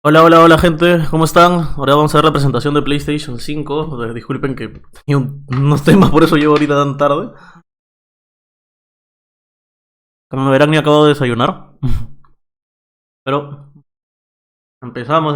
Hola, hola, hola gente, ¿cómo están? Ahora vamos a ver la presentación de PlayStation 5. Disculpen que tenía unos temas, por eso llevo ahorita tan tarde. Como me verán, ni acabo de desayunar. Pero empezamos.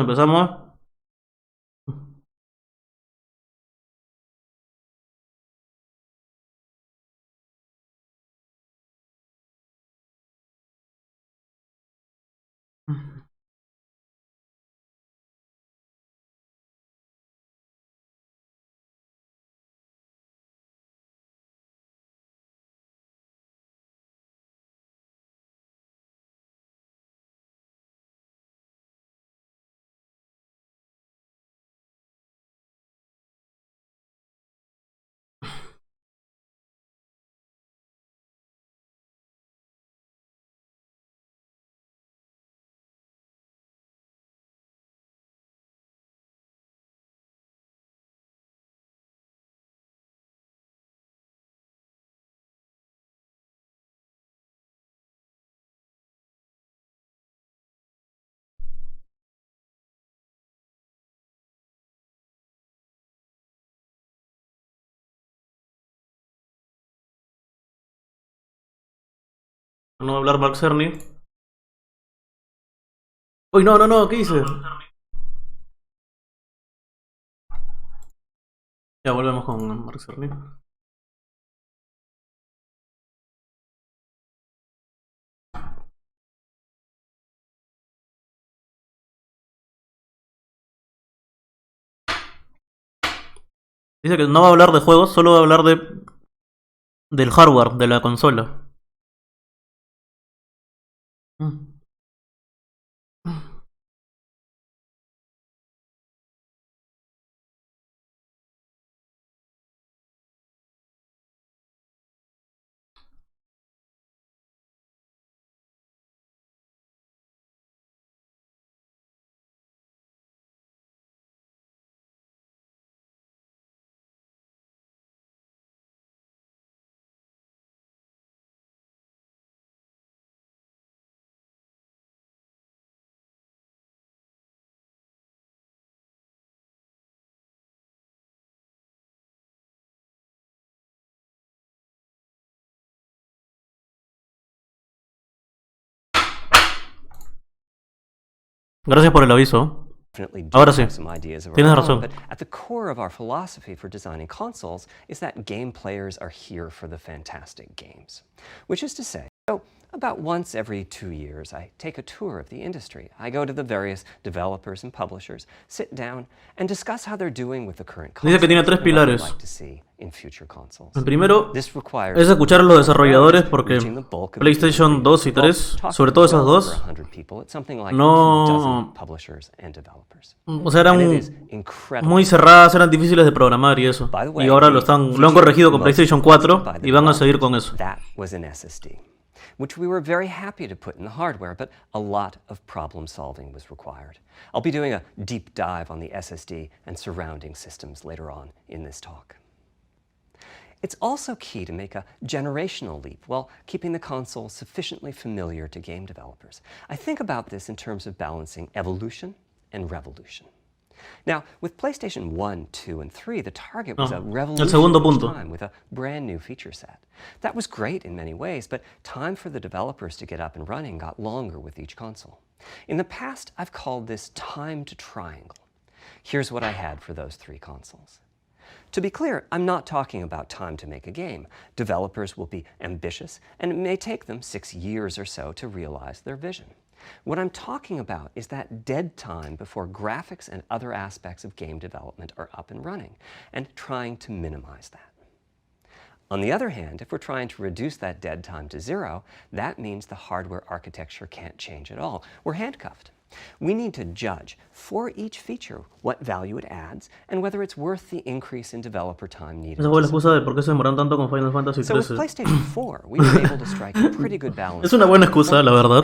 No va a hablar Mark Cerny. Uy, no, ¿qué hice? Ya volvemos con Mark Cerny. Dice que no va a hablar de juegos, solo va a hablar del hardware, de la consola. Gracias por el aviso. Ahora sí, tienes razón. But at the core of our philosophy for designing consoles is that game players are here for the fantastic games. Which is to say, about once every 2 years, I take a tour of the industry. I go to the various developers and publishers, sit down, and discuss how they're doing with the current consoles. Dice que tiene tres pilares. Like to see in future consoles. El primero es escuchar a los desarrolladores porque PlayStation 2 y 3, sobre todo esas dos, no... O sea, eran muy cerradas, eran difíciles de programar y eso. Y ahora lo han corregido con PlayStation 4 y van a seguir con eso. Which we were very happy to put in the hardware, but a lot of problem solving was required. I'll be doing a deep dive on the SSD and surrounding systems later on in this talk. It's also key to make a generational leap while keeping the console sufficiently familiar to game developers. I think about this in terms of balancing evolution and revolution. Now, with PlayStation 1, 2, and 3, the target was a revolutionary time with a brand new feature set. That was great in many ways, but time for the developers to get up and running got longer with each console. In the past, I've called this time to triangle. Here's what I had for those 3 consoles. To be clear, I'm not talking about time to make a game. Developers will be ambitious, and it may take them 6 years or so to realize their vision. What I'm talking about is that dead time before graphics and other aspects of game development are up and running, and trying to minimize that. On the other hand, if we're trying to reduce that dead time to 0, that means the hardware architecture can't change at all. We're handcuffed. We need to judge for each feature what value it adds and whether it's worth the increase in developer time needed. Esa fue la excusa de por qué se demoraron tanto con Final Fantasy XIII. So with PlayStation 4, we were able to strike a pretty good balance. Es una buena excusa, la verdad.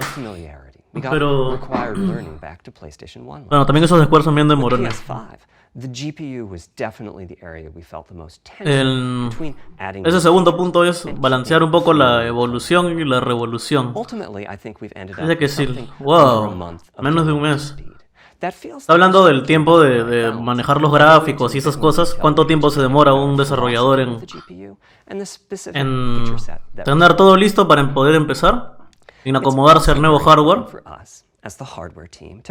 We got required learning back to PlayStation 1. Bueno, también esos esfuerzos me han demorado. PS5, The GPU was definitely the area we felt the most tension between adding. Ese segundo punto es balancear un poco la evolución y la revolución. Ultimately, I think we've ended up Es with decir, something wow, over a month of menos de un development mes. speed. That feels Está hablando del tiempo de manejar los gráficos y esas cosas. ¿Cuánto tiempo se demora un desarrollador en tener todo listo para poder empezar? En acomodarse al nuevo hardware.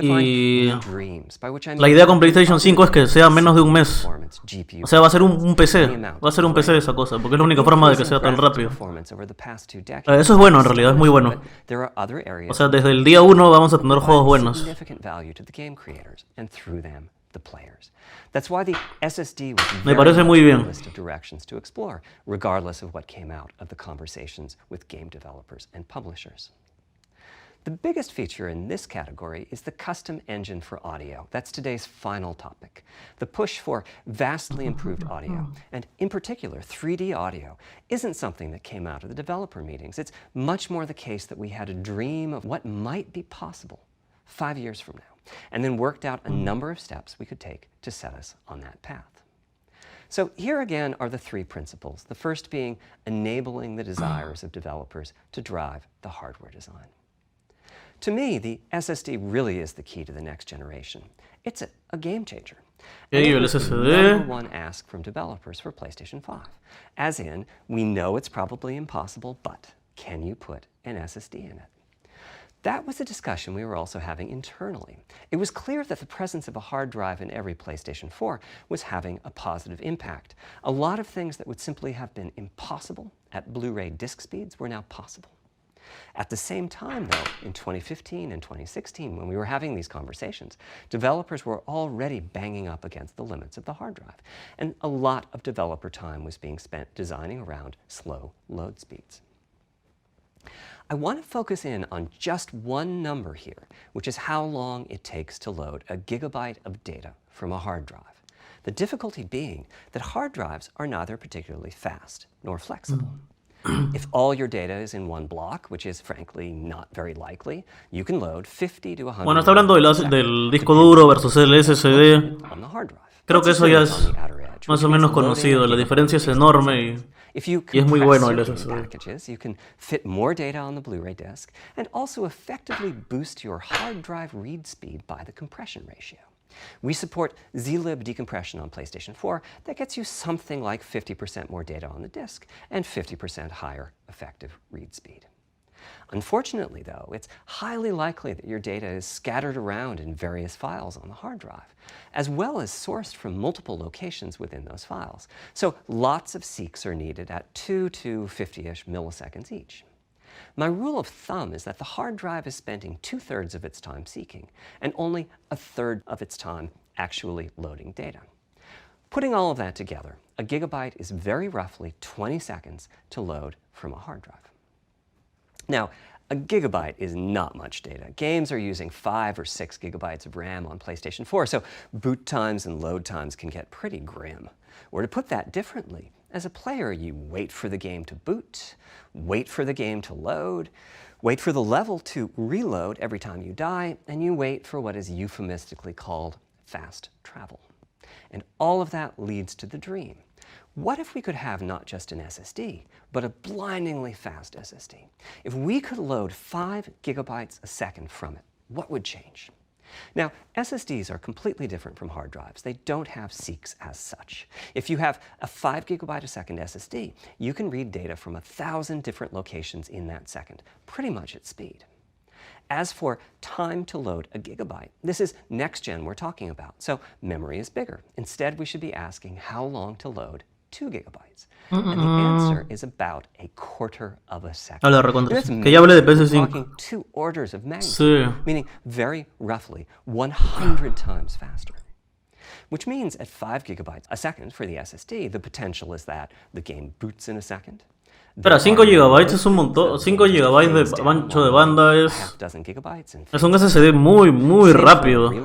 Y la idea con PlayStation 5 es que sea menos de un mes. O sea, va a ser un PC. Va a ser un PC esa cosa, porque es la única forma de que sea tan rápido. Eso es bueno, en realidad, es muy bueno. O sea, desde el día 1 vamos a tener juegos buenos. Me parece muy bien. The biggest feature in this category is the custom engine for audio. That's today's final topic. The push for vastly improved audio, and in particular, 3D audio, isn't something that came out of the developer meetings. It's much more the case that we had a dream of what might be possible 5 years from now, and then worked out a number of steps we could take to set us on that path. So here again are the 3 principles, the first being enabling the desires of developers to drive the hardware design. To me, the SSD really is the key to the next generation. It's a game changer. And it was the number one ask from developers for PlayStation 5. As in, we know it's probably impossible, but can you put an SSD in it? That was a discussion we were also having internally. It was clear that the presence of a hard drive in every PlayStation 4 was having a positive impact. A lot of things that would simply have been impossible at Blu-ray disc speeds were now possible. At the same time, though, in 2015 and 2016, when we were having these conversations, developers were already banging up against the limits of the hard drive, and a lot of developer time was being spent designing around slow load speeds. I want to focus in on just one number here, which is how long it takes to load a gigabyte of data from a hard drive. The difficulty being that hard drives are neither particularly fast nor flexible. If all your data is in one block, which is frankly not very likely, you can load 50 to 100. Bueno, está hablando del disco duro versus el SSD. Creo que eso ya es más o menos conocido. La diferencia es enorme y es muy bueno el SSD. You can fit more data on the Blu-ray disc and also effectively boost your hard drive read speed by the compression ratio. We support zlib decompression on PlayStation 4 that gets you something like 50% more data on the disk and 50% higher effective read speed. Unfortunately, though, it's highly likely that your data is scattered around in various files on the hard drive, as well as sourced from multiple locations within those files. So lots of seeks are needed at 2 to 50-ish milliseconds each. My rule of thumb is that the hard drive is spending 2/3 of its time seeking and only 1/3 of its time actually loading data. Putting all of that together, a gigabyte is very roughly 20 seconds to load from a hard drive. Now, a gigabyte is not much data. Games are using 5 or 6 gigabytes of RAM on PlayStation 4, so boot times and load times can get pretty grim. Or to put that differently, as a player, you wait for the game to boot, wait for the game to load, wait for the level to reload every time you die, and you wait for what is euphemistically called fast travel. And all of that leads to the dream. What if we could have not just an SSD, but a blindingly fast SSD? If we could load 5 gigabytes a second from it, what would change? Now, SSDs are completely different from hard drives. They don't have seeks as such. If you have a 5 gigabyte a second SSD, you can read data from 1,000 different locations in that second, pretty much at speed. As for time to load a gigabyte, this is next gen we're talking about, so memory is bigger. Instead, we should be asking how long to load 2 gigabytes. And the answer is about 1/4 of a second. Que ya hablé de PS5. Talking 2 orders of magnitude, meaning very roughly 100 times faster. Which means at 5 gigabytes a second for the SSD, the potential is that the game boots in a second. Espera, 5 GB es un montón. 5 GB de ancho de banda es un SSD muy rápido. Es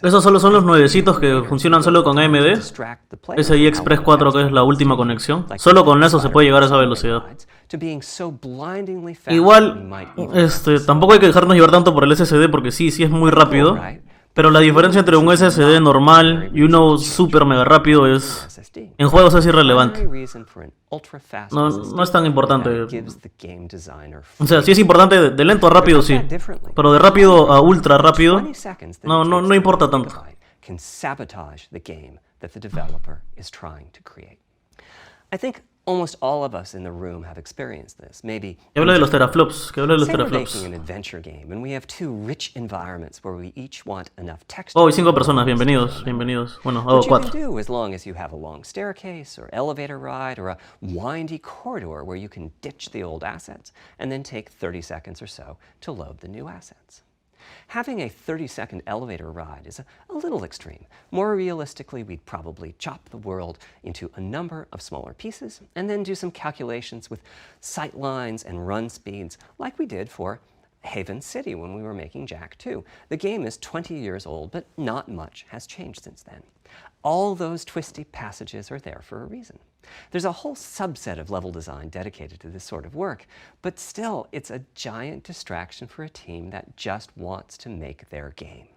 Esos solo son los nuevecitos que funcionan solo con AMD. PCI Express 4, que es la última conexión. Solo con eso se puede llegar a esa velocidad. to being so blindingly fast that we Igual, might even tampoco hay que dejarnos llevar tanto por el SSD porque sí es muy rápido. Pero la diferencia entre un SSD normal y uno super mega rápido en juegos es irrelevante. No es tan importante. O sea, sí es importante de lento a rápido, sí. Pero de rápido a ultra rápido, no importa tanto. Can sabotage the game that the developer is trying to create. I think almost all of us in the room have experienced this. Maybe Que hable de los teraflops, que hable de los say we're teraflops. making an adventure game and we have two rich environments where we each want enough text. Oh, y 5 personas, bienvenidos. Bueno, What you 4. can do, as long as you have a long staircase or elevator ride or a windy corridor where you can ditch the old assets and then take 30 seconds or so to load the new assets. Having a 30-second elevator ride is a little extreme. More realistically, we'd probably chop the world into a number of smaller pieces and then do some calculations with sight lines and run speeds like we did for Haven City when we were making Jack 2. The game is 20 years old, but not much has changed since then. All those twisty passages are there for a reason. There's a whole subset of level design dedicated to this sort of work, but still, it's a giant distraction for a team that just wants to make their game.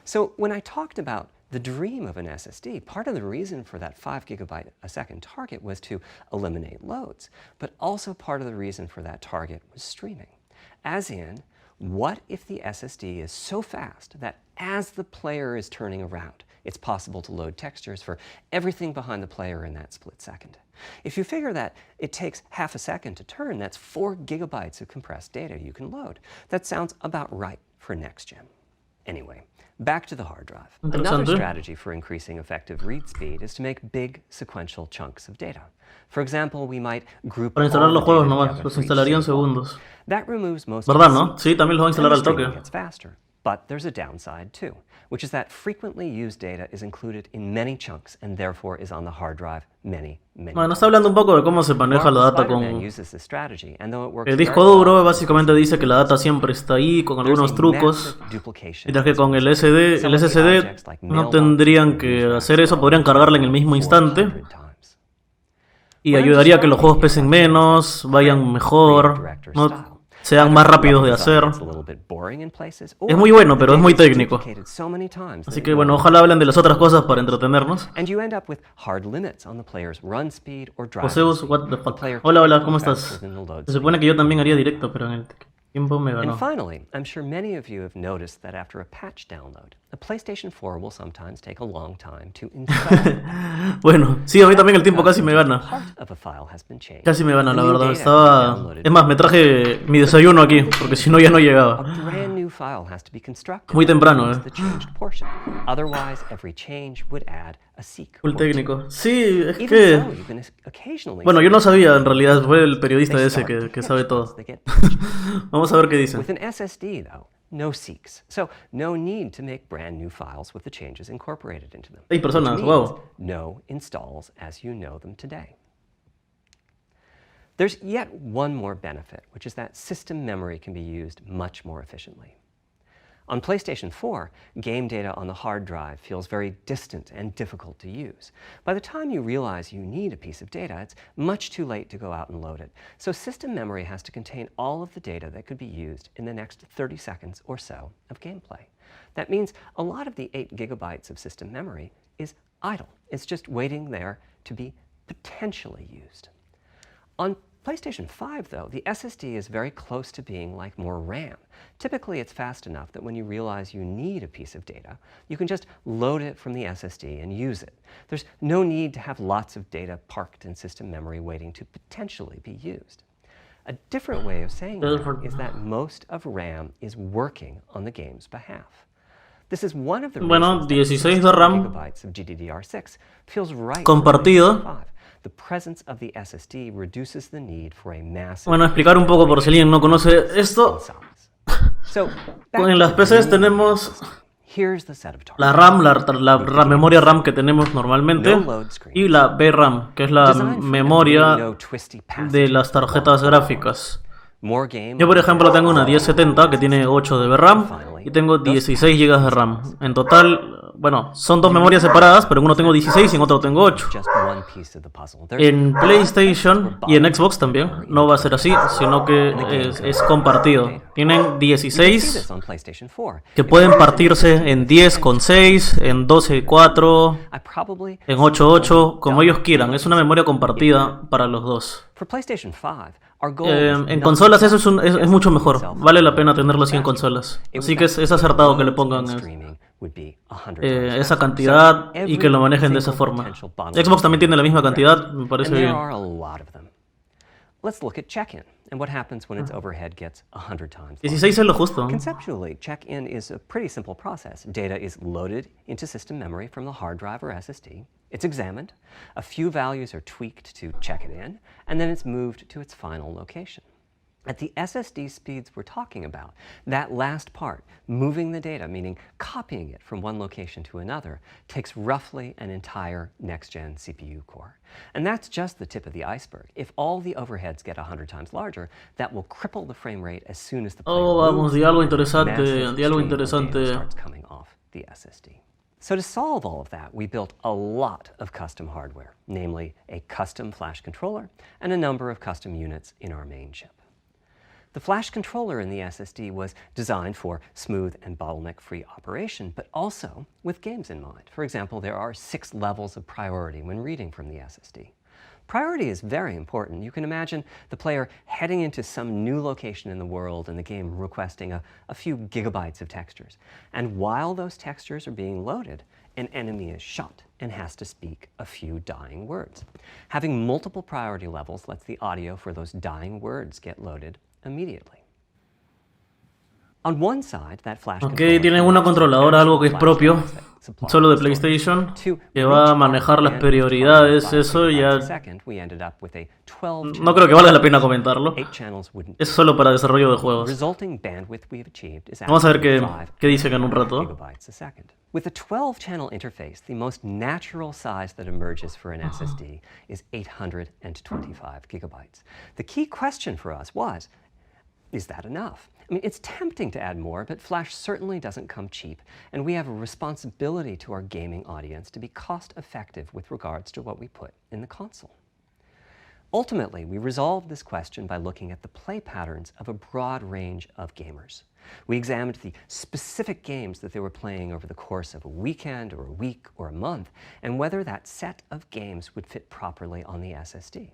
So when I talked about the dream of an SSD, part of the reason for that 5 gigabyte a second target was to eliminate loads, but also part of the reason for that target was streaming. As in, what if the SSD is so fast that as the player is turning around, it's possible to load textures for everything behind the player in that split second. If you figure that it takes half a second to turn, that's 4 gigabytes of compressed data you can load. That sounds about right for next gen. Anyway, back to the hard drive. Another strategy for increasing effective read speed is to make big sequential chunks of data. For example, we might group Para instalar los juegos nomás, los instalaría en segundos. That removes most ¿Verdad, no? Sí, también los va a instalar al toque. gets faster. But there's a downside too, which is that frequently used data is included in many chunks and therefore is on the hard drive many. Bueno, está hablando un poco de cómo se maneja la data con... uses this strategy, and though it works El disco duro básicamente dice que la data siempre está ahí con algunos trucos, mientras que con el SSD no tendrían que hacer eso, podrían cargarla en el mismo instante y ayudaría a que los juegos pesen menos, vayan mejor, no sean más rápidos de hacer. Es muy bueno, pero es muy técnico. Así que bueno, ojalá hablen de las otras cosas para entretenernos. Joseus, what the fuck. Hola, ¿cómo estás? Se supone que yo también haría directo, pero en el tiempo me ganó. And finally, I'm sure many of you have noticed that after a patch download, the PlayStation 4 will sometimes take a long time to install. Bueno, sí, a mí también el tiempo casi me gana. Casi me gana, la verdad. Es más, me traje mi desayuno aquí, porque si no ya no llegaba. Muy temprano, Full técnico. Sí, es que... Bueno, yo no sabía, en realidad, fue el periodista ese que sabe todo. Vamos a ver qué dice. With an SSD, though, no seeks. So, no need to make brand new files with the changes incorporated into them. 6 personas, wow. No installs as you know them today. There's yet one more benefit, which is that system memory can be used much more efficiently. On PlayStation 4, game data on the hard drive feels very distant and difficult to use. By the time you realize you need a piece of data, it's much too late to go out and load it. So system memory has to contain all of the data that could be used in the next 30 seconds or so of gameplay. That means a lot of the 8 gigabytes of system memory is idle. It's just waiting there to be potentially used. On PlayStation 5, though, the SSD is very close to being like more RAM. Typically, it's fast enough that when you realize you need a piece of data, you can just load it from the SSD and use it. There's no need to have lots of data parked in system memory waiting to potentially be used. A different way of saying that is that most of RAM is working on the game's behalf. This is one of the bueno, reasons 16 de RAM gigabytes of GDDR6 feels right compartido. The presence of the SSD reduces the need for a massive. Bueno, explicar un poco por si alguien no conoce esto. En las PCs tenemos la RAM, la memoria RAM que tenemos normalmente y la VRAM, que es la memoria de las tarjetas gráficas. Yo, por ejemplo, tengo una 1070 que tiene 8 de RAM y tengo 16 GB de RAM. En total, bueno, son dos memorias separadas, pero en uno tengo 16 y en otro tengo 8. En PlayStation y en Xbox también no va a ser así, sino que es compartido. Tienen 16 que pueden partirse en 10,6, en 12,4, en 8,8, como ellos quieran. Es una memoria compartida para los dos. En consolas eso es mucho mejor. Vale la pena tenerlo así en consolas. Así que es acertado que le pongan esa cantidad y que lo manejen de esa forma. Xbox también tiene la misma cantidad, me parece bien. Let's look at check-in and what happens when its overhead gets 100 times. 16 es lo justo. Conceptually, check-in is a pretty simple process. Data is loaded into system memory from the hard drive or SSD. It's examined, a few values are tweaked to check it in, and then it's moved to its final location. At the SSD speeds we're talking about, that last part, moving the data, meaning copying it from one location to another, takes roughly an entire next-gen CPU core. And that's just the tip of the iceberg. If all the overheads get 100 times larger, that will cripple the frame rate as soon as the player vamos, di algo interesante. starts coming off the SSD. So to solve all of that, we built a lot of custom hardware, namely a custom flash controller and a number of custom units in our main chip. The flash controller in the SSD was designed for smooth and bottleneck-free operation, but also with games in mind. For example, there are 6 levels of priority when reading from the SSD. Priority is very important. You can imagine the player heading into some new location in the world and the game requesting a few gigabytes of textures. And while those textures are being loaded, an enemy is shot and has to speak a few dying words. Having multiple priority levels lets the audio for those dying words get loaded immediately. On one side, that flash tienen una controladora, algo que es propio, solo de PlayStation, que va a manejar las prioridades, eso ya... No creo que valga la pena comentarlo. Es solo para desarrollo de juegos. Vamos a ver qué dicen en un rato. With a 12-channel interface, the most natural size that emerges for an SSD is 825 gigabytes. The key question for us was, is that enough? I mean, it's tempting to add more, but Flash certainly doesn't come cheap, and we have a responsibility to our gaming audience to be cost-effective with regards to what we put in the console. Ultimately, we resolved this question by looking at the play patterns of a broad range of gamers. We examined the specific games that they were playing over the course of a weekend or a week or a month, and whether that set of games would fit properly on the SSD.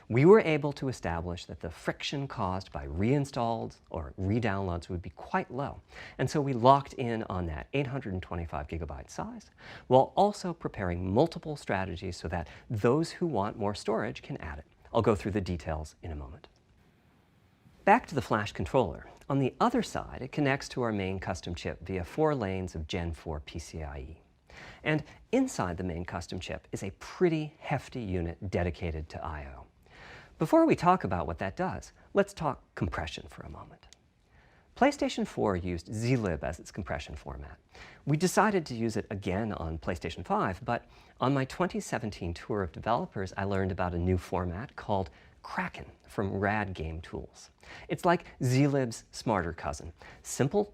We were able to establish that the friction caused by reinstalls or redownloads would be quite low, and so we locked in on that 825 gigabyte size, while also preparing multiple strategies so that those who want more storage can add it. I'll go through the details in a moment. Back to the flash controller. On the other side, it connects to our main custom chip via 4 lanes of Gen 4 PCIe. And inside the main custom chip is a pretty hefty unit dedicated to I/O. Before we talk about what that does, let's talk compression for a moment. PlayStation 4 used zlib as its compression format. We decided to use it again on PlayStation 5, but on my 2017 tour of developers, I learned about a new format called Kraken from Rad Game Tools. It's like zlib's smarter cousin. Simple,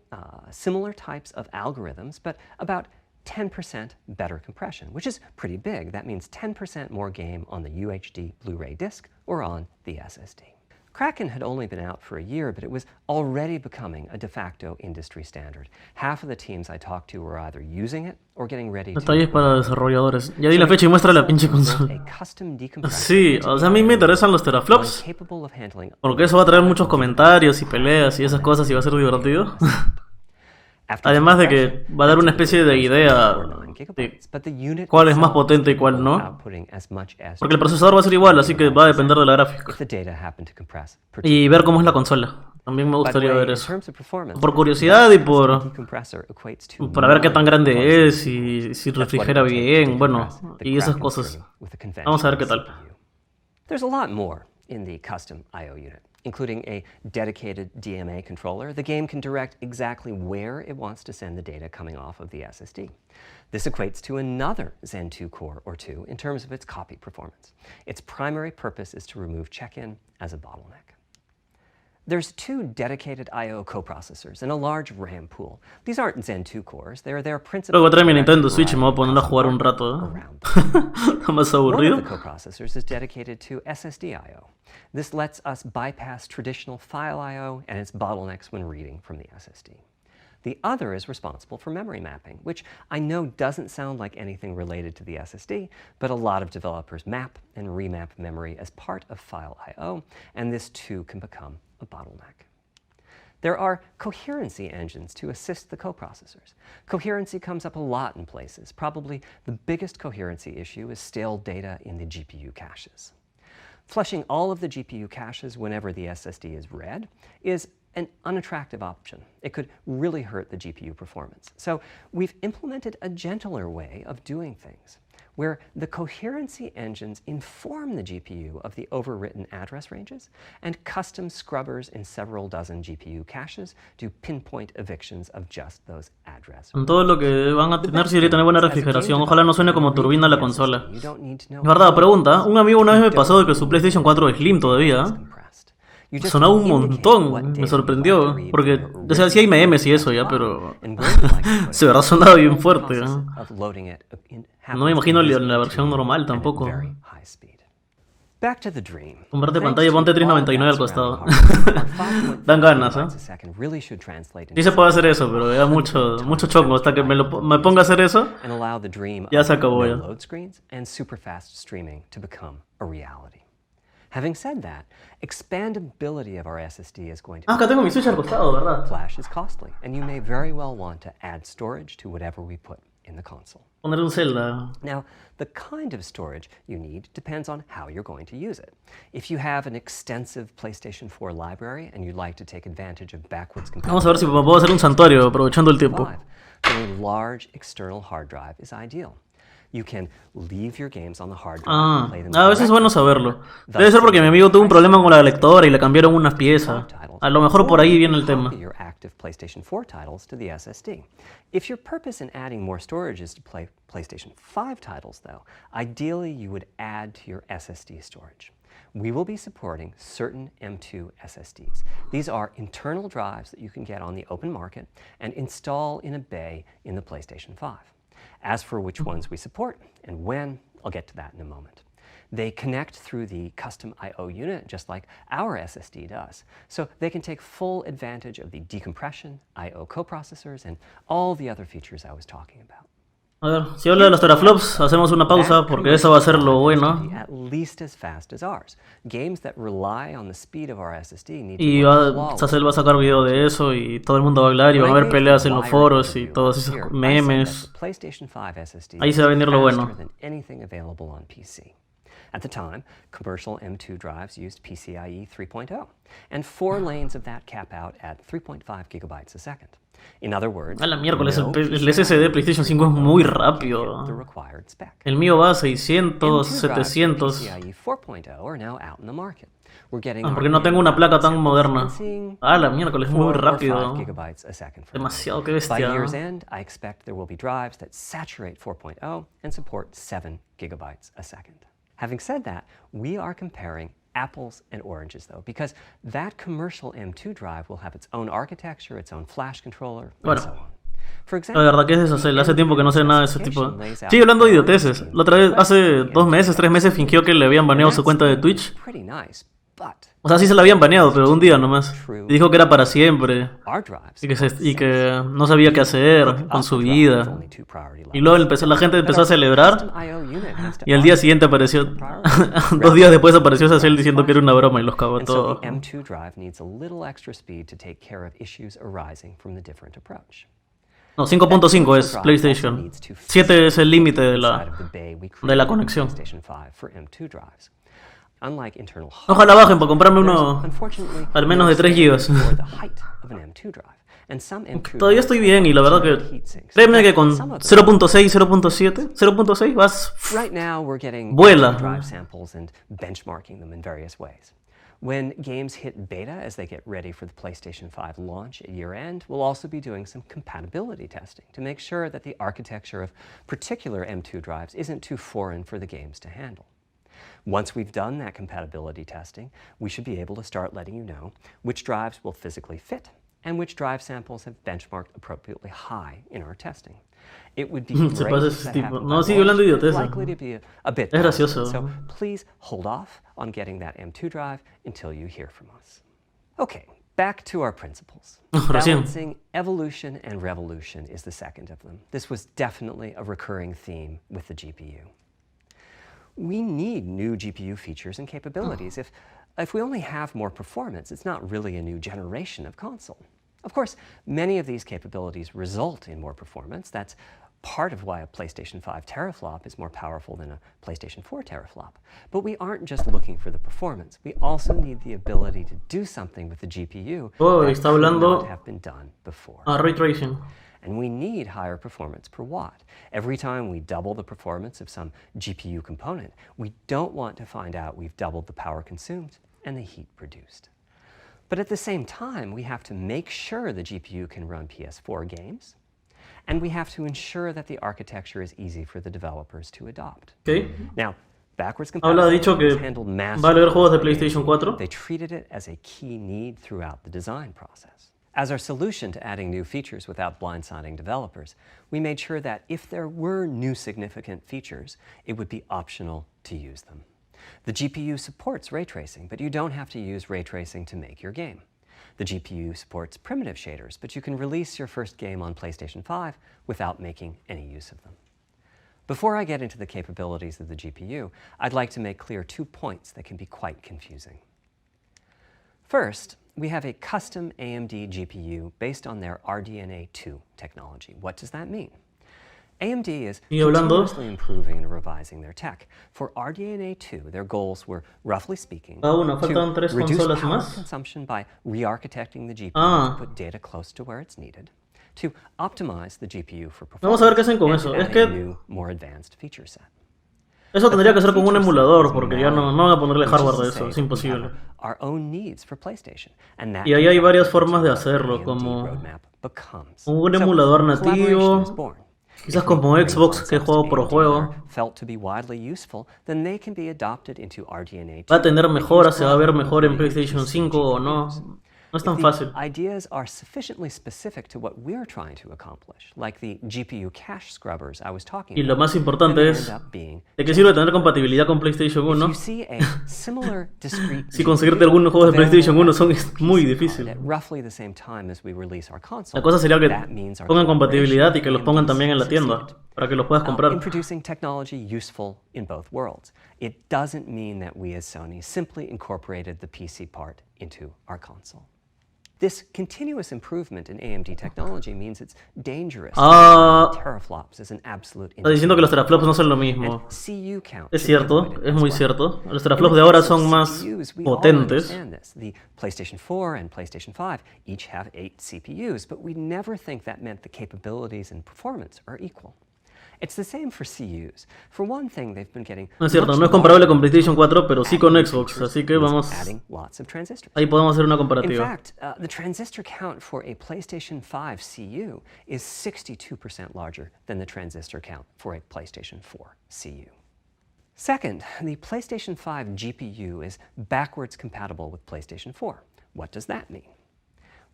similar types of algorithms, but about 10% better compression, which is pretty big. That means 10% more game on the UHD Blu-ray disc or on the SSD. Kraken had only been out for a year, but it was already becoming a de facto industry standard. Half of the teams I talked to were either using it or getting ready to... Detalles para desarrolladores. Ya di la fecha y muestra la pinche consola. Sí, o sea, a mí me interesan los teraflops, porque eso va a traer muchos comentarios y peleas y esas cosas y va a ser divertido. Además de que va a dar una especie de idea de cuál es más potente y cuál no. Porque el procesador va a ser igual, así que va a depender de la gráfica. Y ver cómo es la consola. También me gustaría ver eso. Por curiosidad y para ver qué tan grande es y si refrigera bien, bueno, y esas cosas. Vamos a ver qué tal. There's a lot more in the custom I/O unit, including a dedicated DMA controller. The game can direct exactly where it wants to send the data coming off of the SSD. This equates to another Zen 2 core or 2 in terms of its copy performance. Its primary purpose is to remove check-in as a bottleneck. There's 2 dedicated I/O coprocessors and a large RAM pool. These aren't Zen 2 cores, they're principally Luego trae mi Nintendo Switch y me voy a poner a jugar un rato, around them. Más One aburrido. of the coprocessors is dedicated to SSD I/O. This lets us bypass traditional file I/O and its bottlenecks when reading from the SSD. The other is responsible for memory mapping, which I know doesn't sound like anything related to the SSD, but a lot of developers map and remap memory as part of file I/O, and this too can become a bottleneck. There are coherency engines to assist the coprocessors. Coherency comes up a lot in places. Probably the biggest coherency issue is stale data in the GPU caches. Flushing all of the GPU caches whenever the SSD is read is an unattractive option. It could really hurt the GPU performance. So we've implemented a gentler way of doing things, where the coherency engines inform the GPU of the overwritten address ranges, and custom scrubbers in several dozen GPU caches do pinpoint evictions of just those address. Con todo lo que van a tener, si tener buena refrigeración, ojalá no suene como turbina la consola. Es verdad, pregunta, un amigo una vez me pasó de que su PlayStation 4 es Slim todavía. Sonaba un montón, me sorprendió, porque, o sea, sí hay memes y eso ya, pero de verdad sonaba bien fuerte. No me imagino la versión normal tampoco. Comprarte pantalla, ponte $3.99 al costado. Dan ganas, ¿eh? Sí se puede hacer eso, pero da mucho chongo. Hasta que me ponga a hacer eso, ya se acabó ya. Having said that, expandability of our SSD is going to acá tengo mi Switch al costado, ¿verdad? Flash is costly, and you may very well want to add storage to whatever we put in the console. Poner un Zelda. Now, the kind of storage you need depends on how you're going to use it. If you have an extensive PlayStation 4 library and you'd like to take advantage of backwards compatibility, vamos a ver si me puedo hacer un santuario aprovechando el tiempo. Then a large external hard drive is ideal. You can leave your games on the hard drive and play them a veces es bueno saberlo. Debe ser porque mi amigo tuvo un problema con la lectora y le cambiaron unas piezas. A lo mejor por ahí viene el tema. Your active PlayStation 4 titles to the SSD. If your purpose in adding more storage is to play PlayStation 5 titles, though, ideally you would add to your SSD storage. We will be supporting certain M2 SSDs. These are internal drives that you can get on the open market and install in a bay in the PlayStation 5. As for which ones we support and when, I'll get to that in a moment. They connect through the custom I/O unit just like our SSD does, so they can take full advantage of the decompression, I/O coprocessors, and all the other features I was talking about. A ver, si habla de los teraflops, hacemos una pausa porque eso va a ser lo bueno. At least as fast as ours. Games that rely on the speed of our SSD need y Sacel va a sacar video de eso y todo el mundo va a hablar y va a haber peleas en los foros y todos esos memes. Ahí se va a venir lo bueno. At the time, commercial M2 drives used PCIe 3.0, and 4 lanes of that cap out at 3.5 gigabytes a second. In other words, a la miércoles, el SSD PlayStation 5 es muy rápido. El mío va a 600, 700. Porque no tengo una placa tan moderna. A la miércoles, es muy rápido. Demasiado, que bestia. By year's end, I expect there will be drives that saturate 4.0 and support 7 gigabytes a second. Having said that, we are comparing apples and oranges, though, because that commercial M2 drive will have its own architecture, its own flash controller, and so on. La verdad que es eso, hace tiempo que no sé nada de ese tipo. Sigue hablando de idioteces. La otra vez, hace 2 meses, 3 meses, fingió que le habían baneado su cuenta de Twitch. O sea, sí se la habían baneado, pero un día nomás. Y dijo que era para siempre. Y que no sabía qué hacer con su vida. Y luego la gente empezó a celebrar. Y al día siguiente apareció... 2 días después apareció Sacel diciendo que era una broma y los cagó todo. No, 5.5 es PlayStation. 7 es el límite de la conexión. Ojalá bajen para comprarme uno al menos de 3 GB. Todavía estoy bien y la verdad que créeme que con 0.6, 0.7, 0.6 vas vuela. When games hit beta as they get ready for the PlayStation 5 launch at year-end, we'll also be doing some compatibility testing to make sure that the architecture of particular M2 drives isn't too foreign for the games to handle. Once we've done that compatibility testing, we should be able to start letting you know which drives will physically fit and which drive samples have benchmarked appropriately high in our testing. It would be great if that happened by launch, but likely to be a bit costly, so please hold off on getting that M2 drive until you hear from us. Okay, back to our principles. Balancing evolution and revolution is the second of them. This was definitely a recurring theme with the GPU. We need new GPU features and capabilities. If we only have more performance, it's not really a new generation of console. Of course, many of these capabilities result in more performance. That's part of why a PlayStation 5 teraflop is more powerful than a PlayStation 4 teraflop. But we aren't just looking for the performance. We also need the ability to do something with the GPU that could not have been done before. Ray tracing. And we need higher performance per watt. Every time we double the performance of some GPU component, we don't want to find out we've doubled the power consumed and the heat produced. But at the same time, we have to make sure the GPU can run PS4 games, and we have to ensure that the architecture is easy for the developers to adopt. Okay. Now, backwards compatibility is handled massively. They treated it as a key need throughout the design process. As our solution to adding new features without blindsiding developers, we made sure that if there were new significant features, it would be optional to use them. The GPU supports ray tracing, but you don't have to use ray tracing to make your game. The GPU supports primitive shaders, but you can release your first game on PlayStation 5 without making any use of them. Before I get into the capabilities of the GPU, I'd like to make clear 2 points that can be quite confusing. First, we have a custom AMD GPU based on their RDNA 2 technology. What does that mean? AMD is continuously improving and revising their tech. For RDNA 2, their goals were, roughly speaking, to reduce power consumption by re-architecting the GPU to put data close to where it's needed, to optimize the GPU for performance, and to add a new, more advanced feature set. Eso tendría que ser con un emulador, porque ya no van a ponerle hardware de eso, es imposible. Y ahí hay varias formas de hacerlo, como un emulador nativo, quizás como Xbox, que juego por juego. Va a tener mejoras, se va a ver mejor en PlayStation 5 o no. No es tan fácil. Ideas are sufficiently specific to what we're trying to accomplish, like the GPU cache scrubbers I was talking about. Y lo más importante es de qué sirve tener compatibilidad con PlayStation 1. Si conseguirte algunos juegos de PlayStation 1 es muy difícil. La cosa sería que pongan compatibilidad y que los pongan también en la tienda para que los puedas comprar. Introducing technology useful in both worlds. It doesn't mean that we as Sony simply incorporated the PC part into our console. This continuous improvement in AMD technology means it's dangerous. Teraflops is an absolute. Está diciendo que los teraflops no son lo mismo. Es cierto, es muy cierto. Los teraflops de ahora son más potentes. The PlayStation 4 and PlayStation 5 each have 8 CPUs, but we never think that meant the capabilities and performance are equal. It's the same for CUs. For one thing, they've been getting. No es cierto, no es comparable con PlayStation 4, pero sí con Xbox, así que vamos. Ahí podemos hacer una comparativa. In fact, the transistor count for a PlayStation 5 CU is 62% larger than the transistor count for a PlayStation 4 CU. Second, the PlayStation 5 GPU is backwards compatible with PlayStation 4. What does that mean?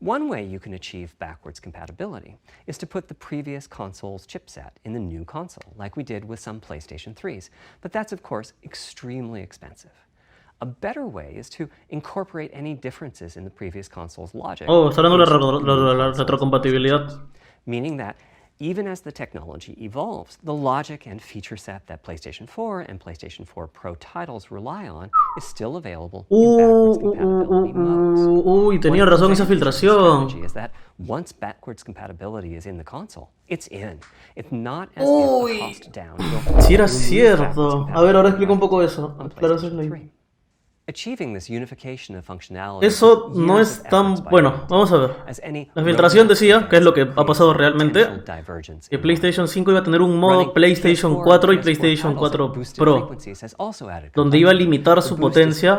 One way you can achieve backwards compatibility is to put the previous console's chipset in the new console, like we did with some PlayStation 3s, but that's of course extremely expensive. A better way is to incorporate any differences in the previous console's logic. Está hablando de la retrocompatibilidad. Meaning that even as the technology evolves, the logic and feature set that PlayStation 4 and PlayStation 4 Pro titles rely on is still available in backwards compatibility modes. Tenía razón esa filtración. Is that once backwards compatibility is in the console, it's in. It's not as if the cost down. Sí era cierto. A ver, ahora explico un poco eso. Claro, eso es lo Eso no es tan bueno. Vamos a ver. La filtración decía, que es lo que ha pasado realmente, que PlayStation 5 iba a tener un modo PlayStation 4 y PlayStation 4 Pro, donde iba a limitar su potencia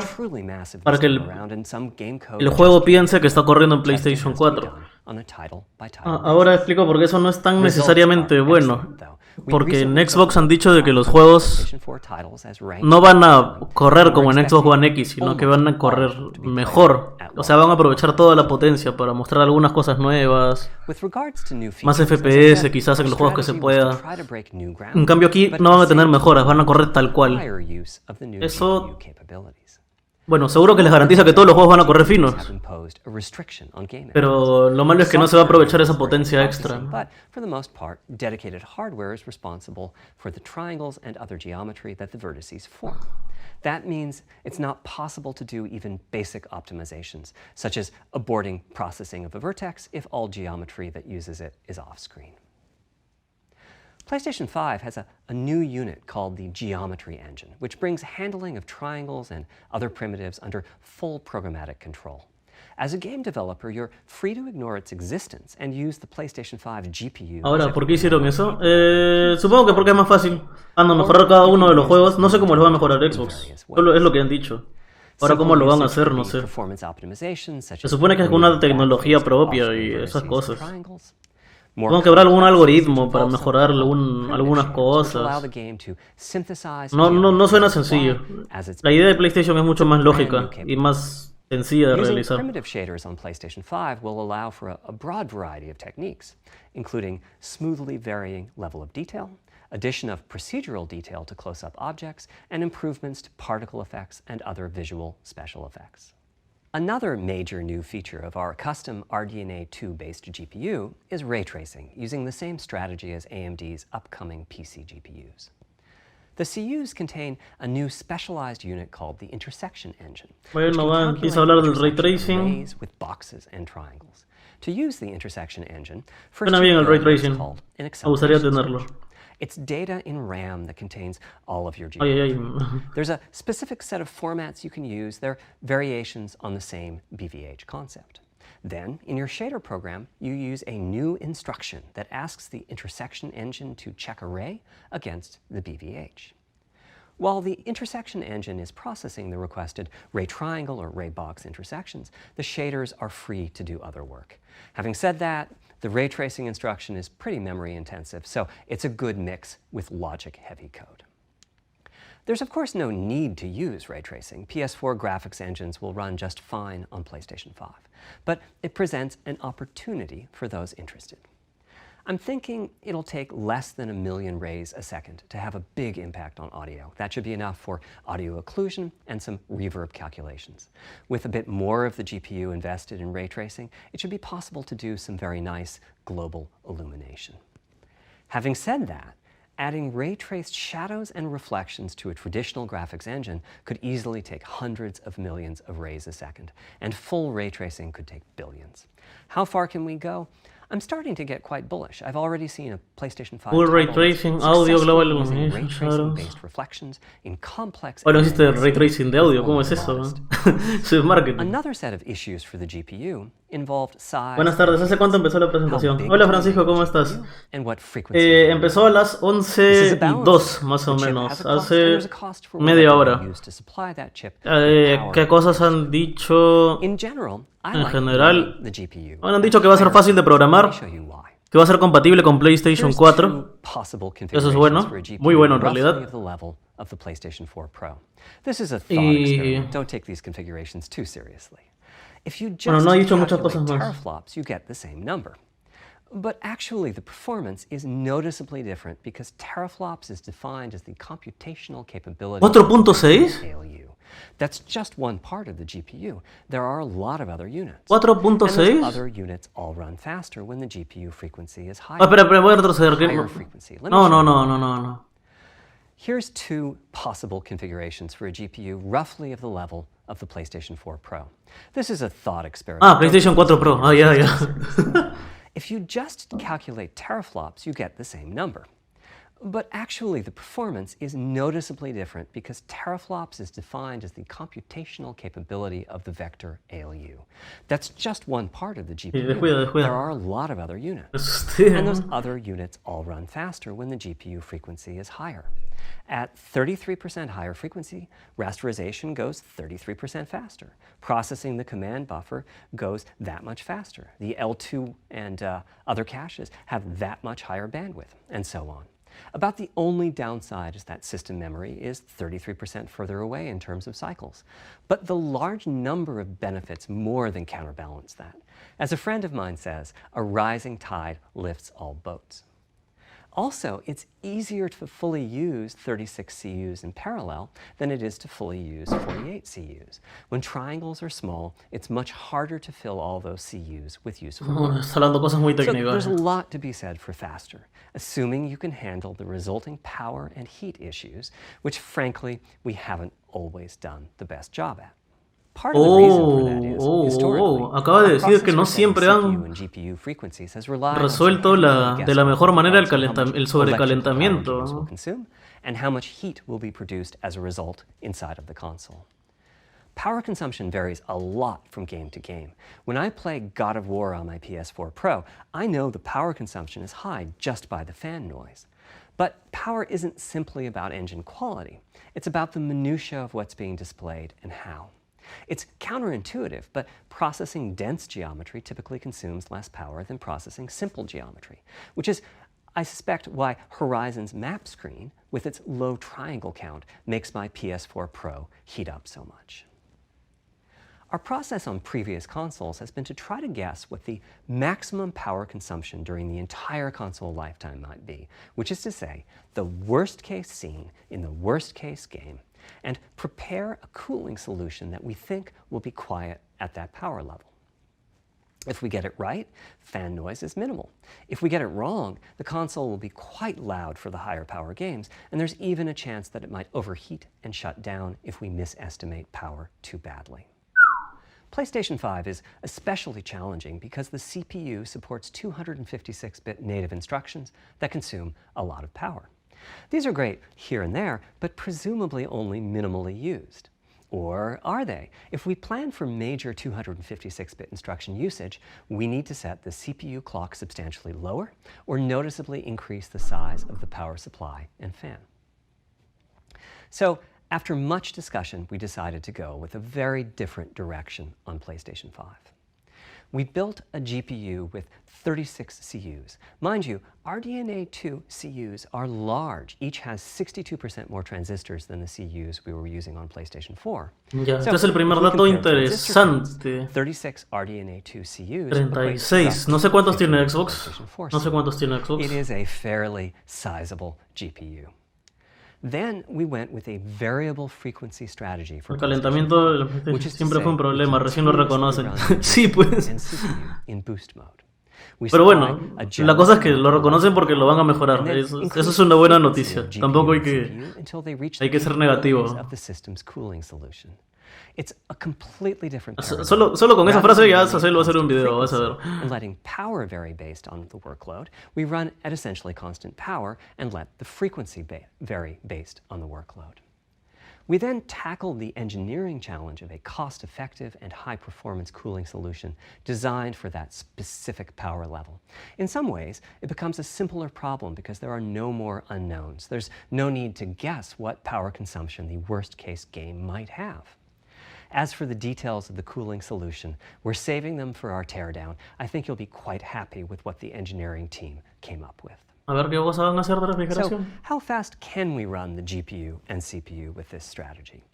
para que el juego piense que está corriendo en PlayStation 4. Ahora explico por qué eso no es tan necesariamente bueno. Porque en Xbox han dicho de que los juegos no van a correr como en Xbox One X, sino que van a correr mejor. O sea, van a aprovechar toda la potencia para mostrar algunas cosas nuevas, más FPS quizás en los juegos que se pueda. En cambio aquí no van a tener mejoras, van a correr tal cual. Eso... Bueno, seguro que les garantiza que todos los juegos van a correr finos. Pero lo malo es que no se va a aprovechar esa potencia extra. But for the most part, dedicated hardware is responsible for the triangles and other geometry that the vertices form. That means it's not possible to do even basic optimizations, such as aborting processing of a vertex if all geometry that uses it is off-screen. PlayStation 5 has a new unit called the Geometry Engine, which brings handling of triangles and other primitives under full programmatic control. As a game developer, you're free to ignore its existence and use the PlayStation 5 GPU. Ahora, ¿por qué hicieron eso? Supongo que porque es más fácil. Van a mejorar cada uno de los juegos. No sé cómo los va a mejorar Xbox. Es lo que han dicho. Ahora cómo lo van a hacer, no sé. Se supone que es una tecnología propia y esas cosas. Supongo que habrá algún algoritmo para mejorar algunas cosas. No suena sencillo. La idea de PlayStation es mucho más lógica y más sencilla de realizar. Primitive shaders on PlayStation 5 will allow for a broad variety of techniques, including smoothly varying level of detail, addition of procedural detail to close-up objects, and improvements to particle effects and other visual special effects. Another major new feature of our custom RDNA 2-based GPU is ray tracing, using the same strategy as AMD's upcoming PC GPUs. The CUs contain a new specialized unit called the intersection engine, which can calculate intersection arrays with boxes and triangles. To use the intersection engine, first you el ray tracing. called an acceleration acceleration tenerlo. switch. It's data in RAM that contains all of your geometry. There's a specific set of formats you can use. They're variations on the same BVH concept. Then, in your shader program, you use a new instruction that asks the intersection engine to check array against the BVH. While the intersection engine is processing the requested ray triangle or ray box intersections, the shaders are free to do other work. Having said that, the ray tracing instruction is pretty memory intensive, so it's a good mix with logic-heavy code. There's of course no need to use ray tracing. PS4 graphics engines will run just fine on PlayStation 5, but it presents an opportunity for those interested. I'm thinking it'll take less than 1 million rays a second to have a big impact on audio. That should be enough for audio occlusion and some reverb calculations. With a bit more of the GPU invested in ray tracing, it should be possible to do some very nice global illumination. Having said that, adding ray-traced shadows and reflections to a traditional graphics engine could easily take hundreds of millions of rays a second, and full ray tracing could take billions. How far can we go? I'm starting to get quite bullish. I've already seen a PlayStation 5 full ray tracing, audio, global illumination, shadows. Bueno, existe el ray tracing de audio, ¿cómo es eso? Eso es marketing. Another set of issues for the GPU involved size. Buenas tardes, ¿hace cuánto empezó la presentación? Hola Francisco, ¿cómo estás? Empezó a las 11:02 más o menos, hace media hora. ¿Qué cosas han dicho? En general, bueno, han dicho que va a ser fácil de programar, que va a ser compatible con PlayStation 4. Eso es bueno, muy bueno en realidad. Y... bueno, no ha dicho muchas cosas más. But actually, the performance is noticeably different because teraflops is defined as the computational capability of the 4.6? ALU. That's just one part of the GPU. There are a lot of other units. 4.6? And those other units all run faster when the GPU frequency is higher. Espera, voy a retroceder. No. Here's two possible configurations for a GPU roughly of the level of the PlayStation 4 Pro. This is a thought experiment. PlayStation 4 Pro. Ya. If you just calculate teraflops, you get the same number. But actually, the performance is noticeably different because teraflops is defined as the computational capability of the vector ALU. That's just one part of the GPU. There are a lot of other units. And those other units all run faster when the GPU frequency is higher. At 33% higher frequency, rasterization goes 33% faster. Processing the command buffer goes that much faster. The L2 and other caches have that much higher bandwidth, and so on. About the only downside is that system memory is 33% further away in terms of cycles. But the large number of benefits more than counterbalance that. As a friend of mine says, a rising tide lifts all boats. Also, it's easier to fully use 36 CUs in parallel than it is to fully use 48 CUs. When triangles are small, it's much harder to fill all those CUs with useful work. Está hablando cosas muy So técnicas. there's a lot to be said for faster, assuming you can handle the resulting power and heat issues, which frankly, we haven't always done the best job at. Part of the reason for that is, historically, acaba de decir que no siempre CPU han and GPU frequencies has relied on resuelto de la mejor manera el sobrecalentamiento. will consume and how much heat will be produced as a result inside of the console. Power consumption varies a lot from game to game. When I play God of War on my PS4 Pro, I know the power consumption is high just by the fan noise. But power isn't simply about engine quality. It's about the minutiae of what's being displayed and how. It's counterintuitive, but processing dense geometry typically consumes less power than processing simple geometry, which is, I suspect, why Horizon's map screen, with its low triangle count, makes my PS4 Pro heat up so much. Our process on previous consoles has been to try to guess what the maximum power consumption during the entire console lifetime might be, which is to say, the worst case scene in the worst case game, and prepare a cooling solution that we think will be quiet at that power level. If we get it right, fan noise is minimal. If we get it wrong, the console will be quite loud for the higher power games, and there's even a chance that it might overheat and shut down if we misestimate power too badly. PlayStation 5 is especially challenging because the CPU supports 256-bit native instructions that consume a lot of power. These are great here and there, but presumably only minimally used. Or are they? If we plan for major 256-bit instruction usage, we need to set the CPU clock substantially lower or noticeably increase the size of the power supply and fan. So, after much discussion, we decided to go with a very different direction on PlayStation 5. We built a GPU with 36 CUs. Mind you, RDNA 2 CUs are large. Each has 62% more transistors than the CUs we were using on PlayStation 4. Ya, este es el primer dato interesante. 36 RDNA 2 CUs. 36. No sé cuántos tiene Xbox. No sé cuántos tiene Xbox. It is a fairly sizable GPU. Then we went with a variable frequency strategy for el calentamiento siempre fue un problema, recién lo reconocen. Sí, pues. Pero bueno, la cosa es que lo reconocen porque lo van a mejorar. Eso es una buena noticia. Tampoco hay que ser negativo. It's a completely different solo con esa frase ya se lo va a hacer un video, vas a ver. And letting power vary based on the workload, we run at essentially constant power and let the frequency vary based on the workload. We then tackled the engineering challenge of a cost-effective and high-performance cooling solution designed for that specific power level. In some ways, it becomes a simpler problem because there are no more unknowns. There's no need to guess what power consumption the worst-case game might have. As for the details of the cooling solution, we're saving them for our teardown. I think you'll be quite happy with what the engineering team came up with. A ver qué cosa van a hacer de refrigeración. So, how fast can we run the GPU and CPU with this strategy?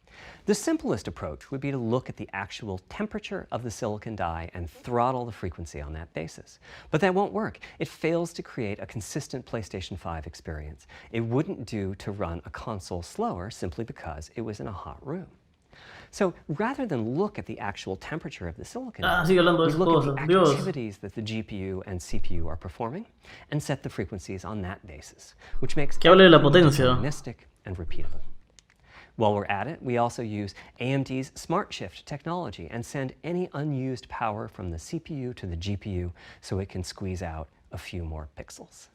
The simplest approach would be to look at the actual temperature of the silicon die and throttle the frequency on that basis. But that won't work. It fails to create a consistent PlayStation 5 experience. It wouldn't do to run a console slower simply because it was in a hot room. So rather than look at the actual temperature of the silicon, we look at the activities that the GPU and CPU are performing and set the frequencies on that basis, which makes it deterministic and repeatable. While we're at it, we also use AMD's Smart Shift technology and send any unused power from the CPU to the GPU so it can squeeze out a few more pixels.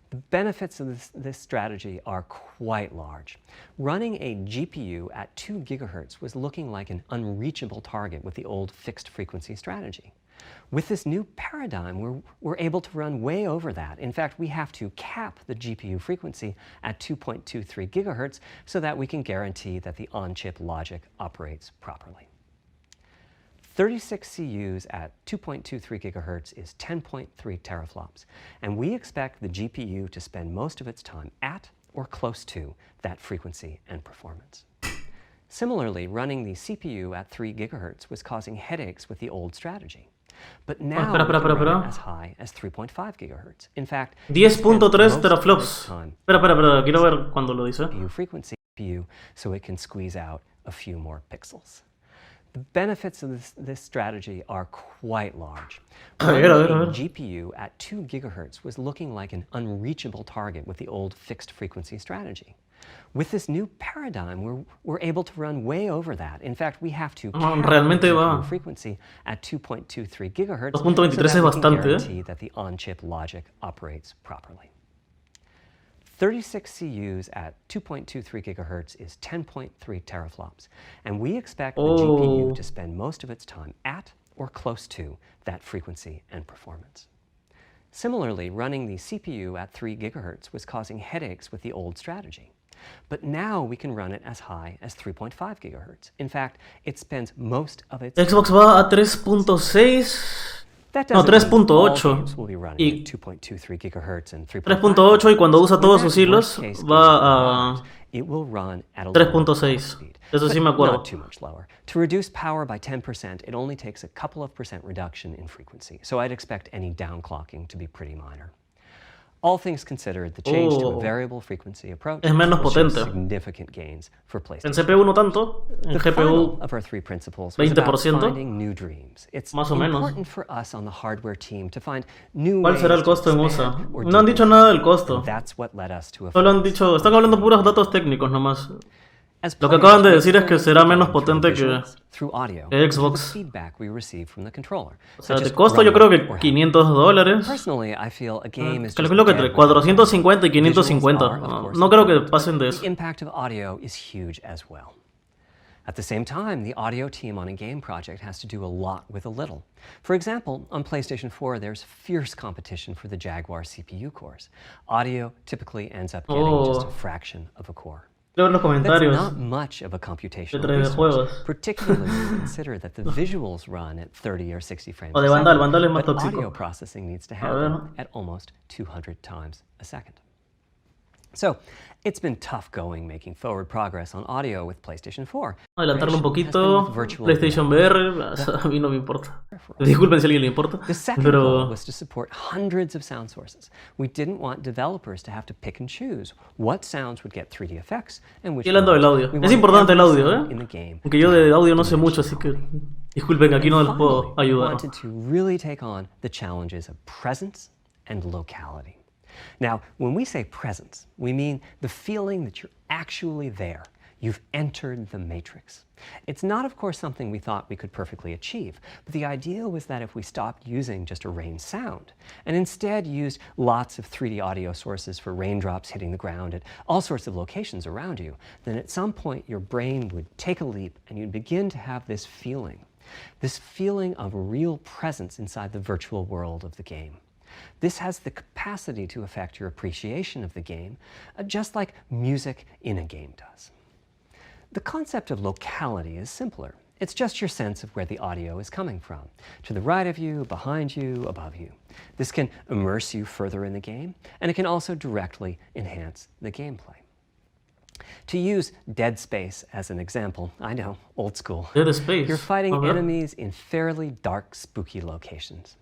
The benefits of this strategy are quite large. Running a GPU at 2 gigahertz was looking like an unreachable target with the old fixed frequency strategy. With this new paradigm, we're able to run way over that. In fact, we have to cap the GPU frequency at 2.23 gigahertz so that we can guarantee that the on-chip logic operates properly. 36 CUs at 2.23 gigahertz is 10.3 teraflops, and we expect the GPU to spend most of its time at or close to that frequency and performance. Similarly, running the CPU at 3 gigahertz was causing headaches with the old strategy. But now we can run it as high as 3.5 gigahertz. In fact, 10.3 teraflops. Espera, quiero ver cuando lo dice. Frequency GPU, so it can squeeze out a few more pixels. The benefits of this strategy are quite large. Running a GPU at 2 gigahertz was looking like an unreachable target with the old fixed frequency strategy. With this new paradigm, we're able to run way over that. In fact, we have to realmente va. Frequency at 2.23 gigahertz 2.23 es bastante, guarantee that the on-chip logic operates properly. 36 CUs at 2.23 gigahertz is 10.3 teraflops, and we expect the GPU to spend most of its time at or close to that frequency and performance. Similarly, running the CPU at 3 gigahertz was causing headaches with the old strategy. But now we can run it as high as 3.5 gigahertz. In fact, it spends most of its Xbox va a 3.6. No, 3.8 y 3.8 y cuando usa todos sus hilos va a 3.6. Eso sí me acuerdo. To reduce power by 10%, it only takes a couple of percent reduction in frequency, so I'd expect any downclocking to be pretty minor. All things considered, the change to a variable frequency approach es menos potente. Significant gains for PlayStation. En CPU no tanto, en GPU 20%, más o menos. ¿Cuál será el costo en USA? No han dicho nada del costo. Solo han dicho, están hablando puros datos técnicos nomás. Lo que acaban de decir es que será menos potente que Xbox. O sea, de costo yo creo que $500. Calculo que entre 450 y 550. No creo que pasen de eso. At the same time, the audio team on a game project has to do a lot with a little. For example, on PlayStation 4, there's fierce competition for the Jaguar CPU cores. Audio typically ends up getting just a fraction of a core. Leo los comentarios. That's not much of a computational resource, particularly when you consider that the visuals run at 30 or 60 frames a second, but audio processing needs to happen at almost 200 times a second. So, it's been tough going making forward progress on audio with PlayStation 4. Adelantarlo un poquito, PlayStation VR, a mí no me importa. Disculpen si a alguien le importa. The second goal was to support hundreds of sound sources. We didn't want developers to have to pick and choose what sounds would get 3D effects and which. Y hablando del audio. Es importante el audio, Aunque yo de audio no sé mucho, así que disculpen, aquí no les puedo ayudar. We wanted to really take on the challenges of presence and locality. Now, when we say presence, we mean the feeling that you're actually there. You've entered the matrix. It's not, of course, something we thought we could perfectly achieve, but the idea was that if we stopped using just a rain sound and instead used lots of 3D audio sources for raindrops hitting the ground at all sorts of locations around you, then at some point your brain would take a leap and you'd begin to have this feeling of real presence inside the virtual world of the game. This has the capacity to affect your appreciation of the game, just like music in a game does. The concept of locality is simpler. It's just your sense of where the audio is coming from, to the right of you, behind you, above you. This can immerse you further in the game, and it can also directly enhance the gameplay. To use Dead Space as an example, I know, old school. Dead Space. You're fighting enemies in fairly dark, spooky locations.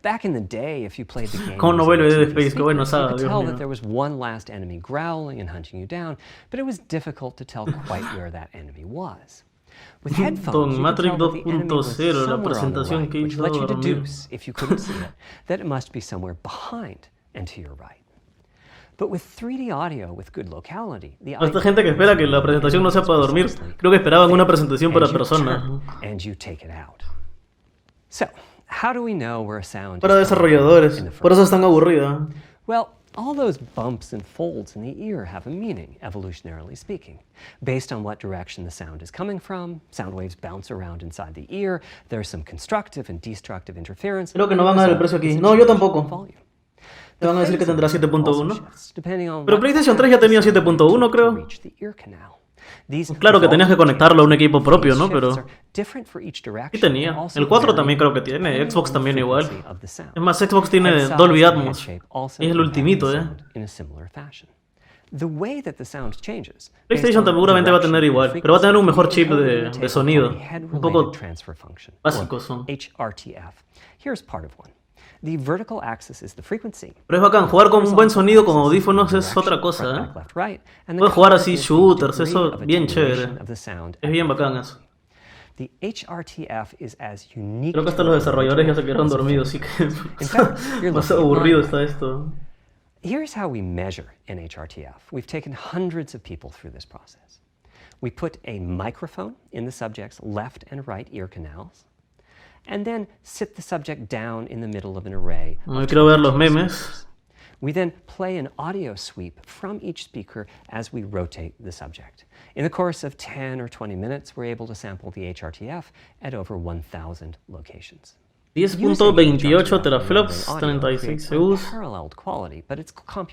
Back in the day, if you played the game, you could tell that there was one last enemy growling and hunting you down, but it was difficult to tell quite where that enemy was. With headphones, you could tell that the enemy was somewhere on the right, which let you deduce, if you couldn't see it, that it must be somewhere behind and to your right. But with 3D audio with good locality, esta gente que espera que la presentación no sea para dormir, creo que esperaban una presentación para personas. And you take it out. So, how do we know where a sound para desarrolladores, por eso es tan aburrida. Well, all those bumps and folds in the ear have a meaning, evolutionarily speaking. Based on what direction the sound is coming from, sound waves bounce around inside the ear, there's some constructive and destructive interference. Creo que no van a dar el precio aquí. No, yo tampoco. Te van a decir que tendrá 7.1. Pero PlayStation 3 ya tenía 7.1, creo. Claro que tenías que conectarlo a un equipo propio, ¿no? Pero different for each Sí direction. tenía. and also El 4 vary también creo que tiene. depending Xbox on the también igual. frequency of the sound. Es más, Xbox tiene Head size Dolby and head Atmos. shape also Es el impact the ultimito, sound in a similar fashion. The way that the sound changes PlayStation seguramente va a tener igual, pero va a tener un mejor chip de sonido. Un poco básicos son. HRTF. Here's part of one. The vertical axis is the frequency. Pero es bacán, jugar con un buen sonido con audífonos es otra cosa, ¿eh? Puedes jugar así shooters, eso bien chévere. Es bien bacán eso. The HRTF is as unique. Creo que hasta los desarrolladores ya se quedaron dormidos, así que más aburrido está esto. Here's how we measure an HRTF. We've taken hundreds of people through this process. We put a microphone in the subject's left and right ear canals, and then sit the subject down in the middle of an array. No quiero ver los memes. We then play an audio sweep from each speaker as we rotate the subject. In the course of 10 or 20 minutes, we're able to sample the HRTF at over 1,000 locations. 10.28 teraflops, 36 segundos. Me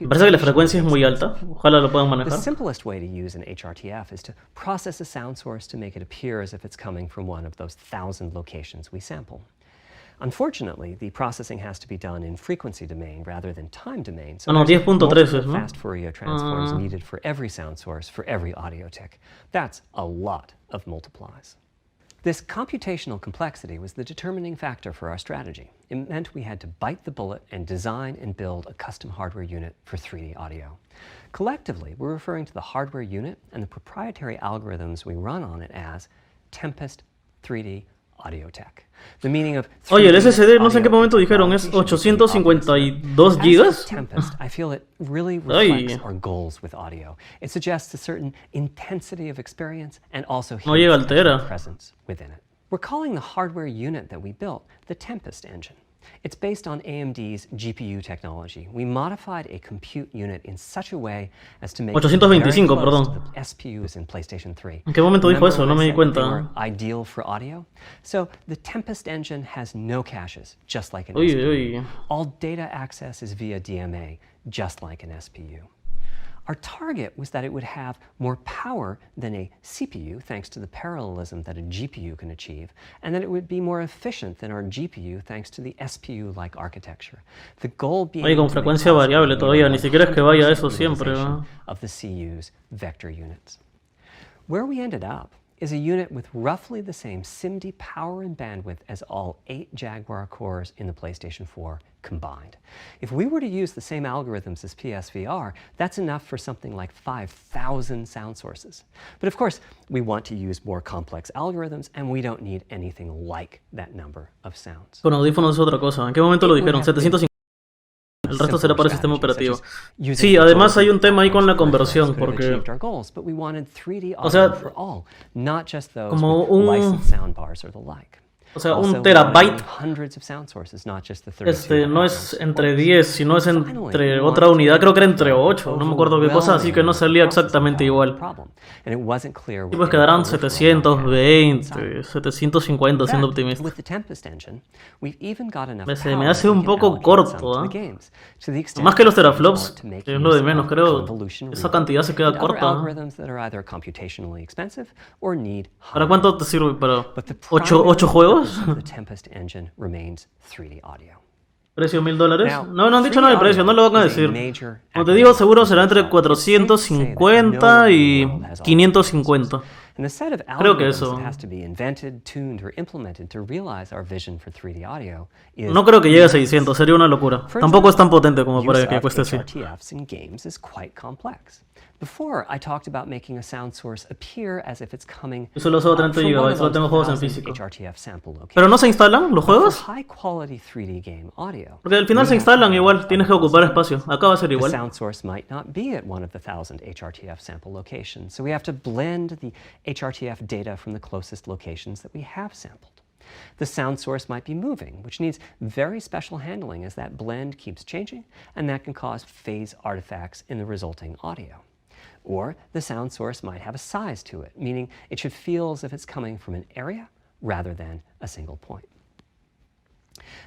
parece que la frecuencia es muy alta. Ojalá lo puedan The manejar. simplest way to use an HRTF is to process a sound source to make it appear as if it's coming from one of those 1,000 locations we sample. Unfortunately, the processing has to be done in frequency domain rather than time domain, so No, there's 10.3 es, multiple ¿no? fast Fourier transforms needed for every sound source for every audio tick. That's a lot of multiplies. This computational complexity was the determining factor for our strategy. It meant we had to bite the bullet and design and build a custom hardware unit for 3D audio. Collectively, we're referring to the hardware unit and the proprietary algorithms we run on it as Tempest 3D Audio Tech. The meaning of Oye, el SSD no sé en qué momento dijeron, es 852 gigas. Tempest, I feel it really reflects our goals with audio. It suggests a certain intensity of experience and also No llega al hints at tera. a presence within it. We're calling the hardware unit that we built the Tempest engine. It's based on AMD's GPU technology. We modified a compute unit in such a way as to make it very 825, close perdón. to the SPUs in PlayStation 3. ¿En qué momento dijo eso? No me di Remember when I said cuenta. they were ideal for audio? So the Tempest engine has no caches, just like an Uy, SPU. uy. All data access is via DMA, just like an SPU. Our target was that it would have more power than a CPU, thanks to the parallelism that a GPU can achieve, and that it would be more efficient than our GPU, thanks to the SPU-like architecture. The goal being Oye, con to make frecuencia possible variable todavía, ni siquiera es que vaya a eso utilization siempre, ¿no? of the CU's vector units. Where we ended up is a unit with roughly the same SIMD power and bandwidth as all 8 Jaguar cores in the PlayStation 4 combined. If we were to use the same algorithms as PSVR, that's enough for something like 5,000 sound sources. But of course, we want to use more complex algorithms, and we don't need anything like that number of sounds. Con audífonos es otra cosa. ¿En qué momento lo dijeron? 750. El resto será para el sistema operativo. Sí, además hay un tema ahí con la conversión, porque... O sea, como un terabyte no es entre 10, sino es entre otra unidad, creo que era entre 8, no me acuerdo qué cosa, así que no salía exactamente igual. Y pues quedarán 720, 750 siendo optimista. Se me hace un poco corto, ¿eh? Más que los teraflops, que es lo de menos, creo, esa cantidad se queda corta. ¿Para cuánto te sirve? ¿Para 8 juegos? ¿Precio $1,000? No han dicho nada de precio, no lo van a decir. Como te digo, seguro será entre 450 y 550. Creo que eso. No creo que llegue a 600, sería una locura. Tampoco es tan potente como para que cueste así. Before, I talked about making a sound source appear as if it's coming Yo solo uso 30 from one GB, of solo tengo those juegos en 1,000 físico. HRTF sample locations. ¿Pero no se instalan los juegos? For high-quality 3D game audio, Porque al final se instalan igual, tienes que ocupar espacio. Acá va a ser the igual. sound source might not be at one of the 1,000 HRTF sample locations, so we have to blend the HRTF data from the closest locations that we have sampled. The sound source might be moving, which needs very special handling as that blend keeps changing, and that can cause phase artifacts in the resulting audio. Or the sound source might have a size to it, meaning it should feel as if it's coming from an area rather than a single point.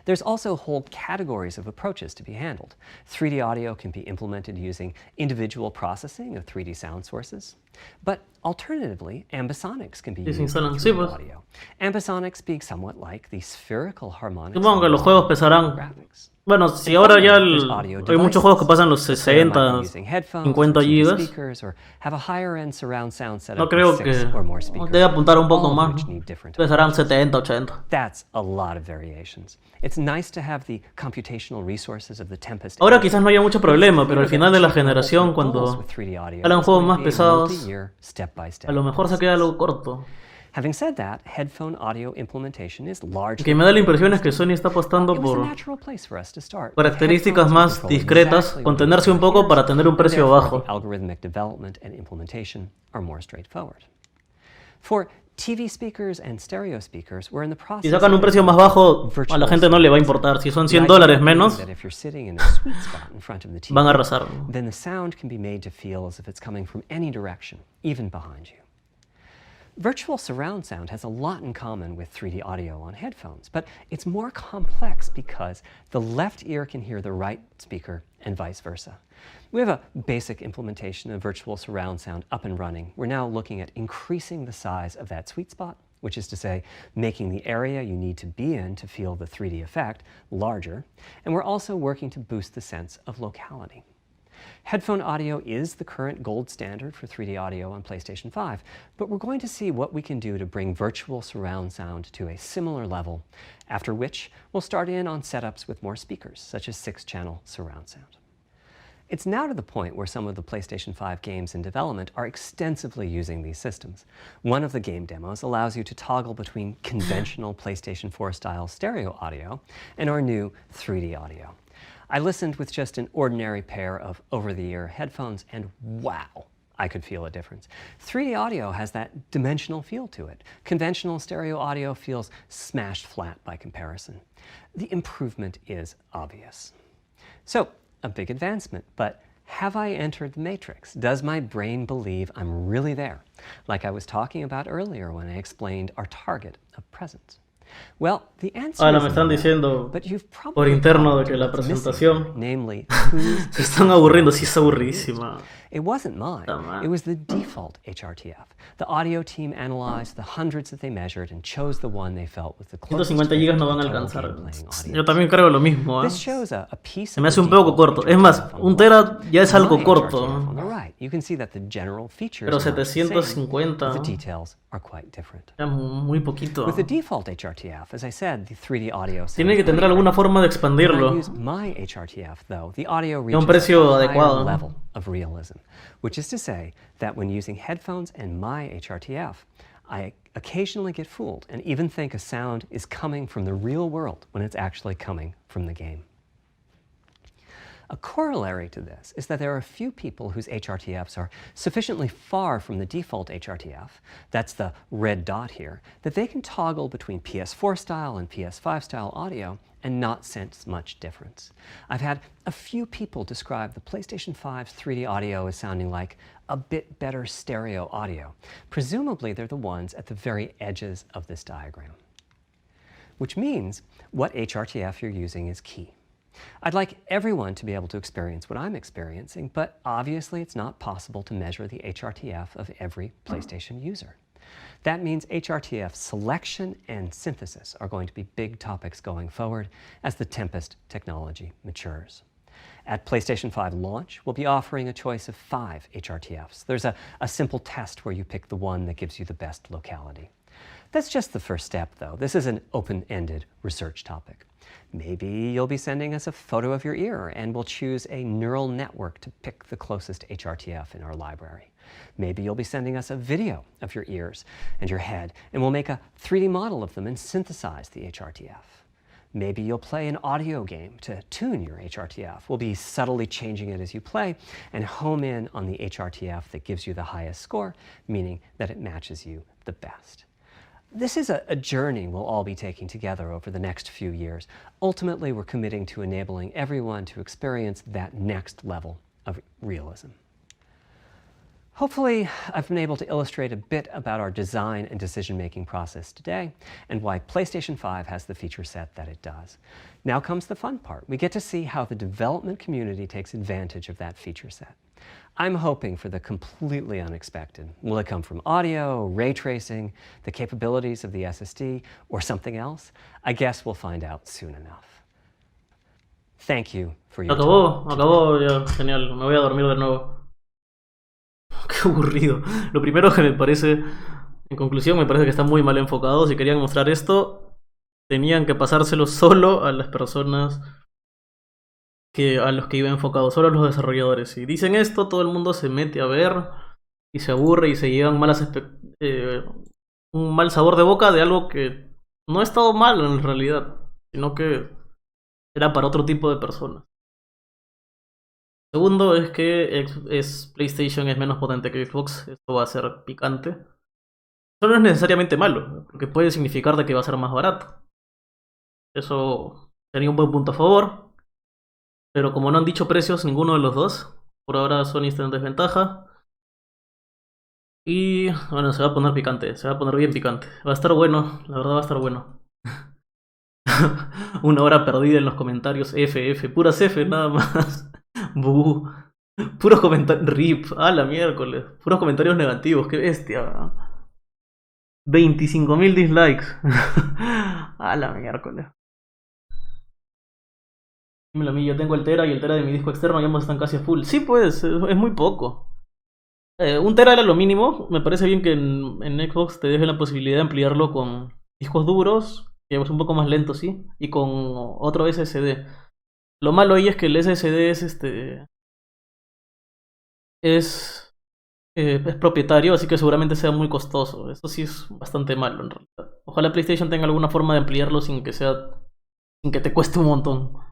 There's also whole categories of approaches to be handled. 3D audio can be implemented using individual processing of 3D sound sources. But alternatively, ambisonics can be Sí, se used instalan. in Sí, 3D pues. audio. Ambisonics being somewhat like the spherical harmonics Supongo que los juegos pesarán. graphics. Bueno, si In ahora ya Fortnite, there's audio hay muchos juegos que devices. pasan los The player might be 60, using headphones, 50 TV gigas. speakers, or have a higher-end surround sound setup No with creo 6 que or more speakers, debe apuntar un poco all of más, which ¿no? need different Pesarán approaches. 70, 80. That's a lot of variations. It's nice to have the computational resources of the Tempest. Ahora quizás no haya mucho problema, pero al final de la generación, cuando hagan juegos más pesados, a lo mejor se queda algo corto. Having said that, headphone audio implementation is largely. Lo que me da la impresión es que Sony está apostando por características más discretas, contenerse un poco para tener un precio bajo. Algorithmic development and implementation are more straightforward. For TV speakers and stereo speakers, we're in the process. Si sacan un precio más bajo, a la gente no le va a importar. Si son $100 menos, van a arrasar. Then the sound can be made to feel as if it's coming from any direction, even behind you. Virtual surround sound has a lot in common with 3D audio on headphones, but it's more complex because the left ear can hear the right speaker and vice versa. We have a basic implementation of virtual surround sound up and running. We're now looking at increasing the size of that sweet spot, which is to say, making the area you need to be in to feel the 3D effect larger, and we're also working to boost the sense of locality. Headphone audio is the current gold standard for 3D audio on PlayStation 5, but we're going to see what we can do to bring virtual surround sound to a similar level, after which we'll start in on setups with more speakers, such as 6-channel surround sound. It's now to the point where some of the PlayStation 5 games in development are extensively using these systems. One of the game demos allows you to toggle between conventional PlayStation 4-style stereo audio and our new 3D audio. I listened with just an ordinary pair of over-the-ear headphones, and wow, I could feel a difference. 3D audio has that dimensional feel to it. Conventional stereo audio feels smashed flat by comparison. The improvement is obvious. So, a big advancement, but have I entered the matrix? Does my brain believe I'm really there? Like I was talking about earlier when I explained our target of presence. Well, the answer Ahora is me están no, diciendo but you've por probably interno de caught que la what's missing, presentación namely whose se están aburriendo, sí es aburridísima. It wasn't mine. It was the default HRTF. The audio team analyzed the hundreds that they measured and chose the one they felt was the closest 150 gigas no to van a the total alcanzar. game-playing audience. Yo también creo lo mismo, ¿eh? This shows a piece Se of me the hace un poco default corto. Es más, HRTF on 1 the tera ya es left. algo My corto. HRTF on the right. You can see that the general features Pero are not the same, 750, but the details are quite different. ya muy poquito. With the default HRTF, as I said, the 3D audio Tiene que sounds tener alguna forma de When I expandirlo. use my HRTF, though, the audio A un reaches precio a higher adecuado. level of realism, which is to say that when using headphones and my HRTF, I occasionally get fooled and even think a sound is coming from the real world when it's actually coming from the game. A corollary to this is that there are a few people whose HRTFs are sufficiently far from the default HRTF, that's the red dot here, that they can toggle between PS4 style and PS5 style audio and not sense much difference. I've had a few people describe the PlayStation 5's 3D audio as sounding like a bit better stereo audio. Presumably they're the ones at the very edges of this diagram. Which means what HRTF you're using is key. I'd like everyone to be able to experience what I'm experiencing, but obviously it's not possible to measure the HRTF of every PlayStation user. That means HRTF selection and synthesis are going to be big topics going forward as the Tempest technology matures. At PlayStation 5 launch, we'll be offering a choice of 5 HRTFs. There's a simple test where you pick the one that gives you the best locality. That's just the first step, though. This is an open-ended research topic. Maybe you'll be sending us a photo of your ear, and we'll choose a neural network to pick the closest HRTF in our library. Maybe you'll be sending us a video of your ears and your head, and we'll make a 3D model of them and synthesize the HRTF. Maybe you'll play an audio game to tune your HRTF. We'll be subtly changing it as you play and home in on the HRTF that gives you the highest score, meaning that it matches you the best. This is a journey we'll all be taking together over the next few years. Ultimately, we're committing to enabling everyone to experience that next level of realism. Hopefully, I've been able to illustrate a bit about our design and decision-making process today and why PlayStation 5 has the feature set that it does. Now comes the fun part. We get to see how the development community takes advantage of that feature set. I'm hoping for the completely unexpected. Will it come from audio, ray tracing, the capabilities of the SSD, or something else? I guess we'll find out soon enough. Thank you for your time. Acabó, ya, genial. Me voy a dormir de nuevo. Qué aburrido. Lo primero que me parece, en conclusión, me parece que está muy mal enfocado. Si querían mostrar esto, tenían que pasárselo solo a las personas a los que iba enfocado, solo a los desarrolladores. Si dicen esto, todo el mundo se mete a ver y se aburre y se llevan un mal sabor de boca de algo que no ha estado mal en realidad, sino que era para otro tipo de personas. Segundo es que PlayStation es menos potente que Xbox. Esto va a ser picante. Eso no es necesariamente malo, porque puede significar de que va a ser más barato. Eso sería un buen punto a favor. Pero como no han dicho precios ninguno de los dos, por ahora Sony está en desventaja. Y bueno, se va a poner picante, se va a poner bien picante. Va a estar bueno, la verdad va a estar bueno. 1 hora perdida en los comentarios, F, puras F nada más. Buh. Puros comentarios, RIP, a la miércoles. Puros comentarios negativos, qué bestia. 25.000 dislikes. A la miércoles. Dímelo a mí, yo tengo el tera y el tera de mi disco externo y ambos están casi a full. Sí, pues, es muy poco. 1 tera era lo mínimo. Me parece bien que en Xbox te dejen la posibilidad de ampliarlo con discos duros, que es un poco más lento, sí, y con otro SSD. Lo malo ahí es que el SSD es propietario, así que seguramente sea muy costoso. Eso sí es bastante malo en realidad. Ojalá PlayStation tenga alguna forma de ampliarlo sin que te cueste un montón.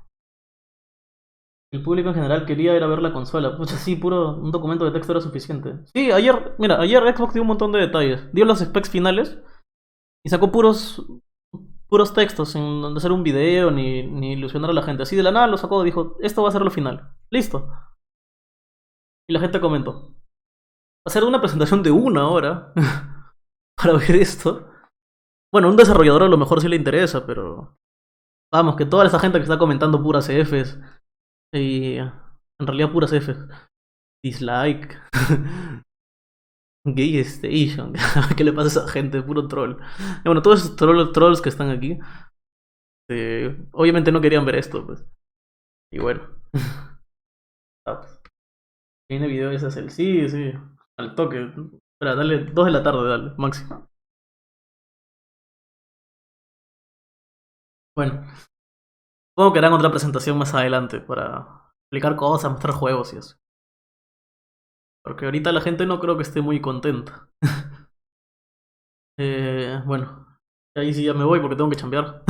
El público en general quería ir a ver la consola. Pucha, sí, un documento de texto era suficiente. Sí, ayer Xbox dio un montón de detalles. Dio los specs finales y sacó puros textos sin hacer un video ni ilusionar a la gente. Así de la nada lo sacó, dijo, esto va a ser lo final. Listo. Y la gente comentó. Hacer una presentación de 1 hora para ver esto. Bueno, a un desarrollador a lo mejor sí le interesa, pero vamos, que toda esa gente que está comentando puras Fs y en realidad puras Fs. Dislike. Gay Station. ¿Qué le pasa a esa gente? Puro troll. Y bueno, todos esos trolls que están aquí obviamente no querían ver esto, pues. Y bueno. Ah, pues. Tiene video de SSL. Sí. Al toque. Espera, dale 2 de la tarde, dale, máximo. Bueno. Supongo que harán otra presentación más adelante para explicar cosas, mostrar juegos y eso. Porque ahorita la gente no creo que esté muy contenta. Bueno. Ahí sí ya me voy porque tengo que chambear.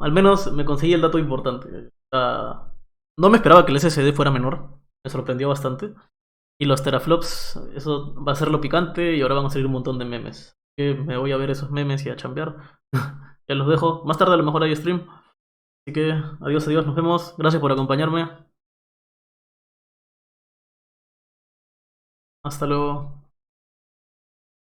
Al menos me conseguí el dato importante. No me esperaba que el SSD fuera menor. Me sorprendió bastante. Y los teraflops, eso va a ser lo picante y ahora van a salir un montón de memes. Que me voy a ver esos memes y a chambear. Ya los dejo. Más tarde a lo mejor hay stream. Así que adiós, nos vemos. Gracias por acompañarme. Hasta luego.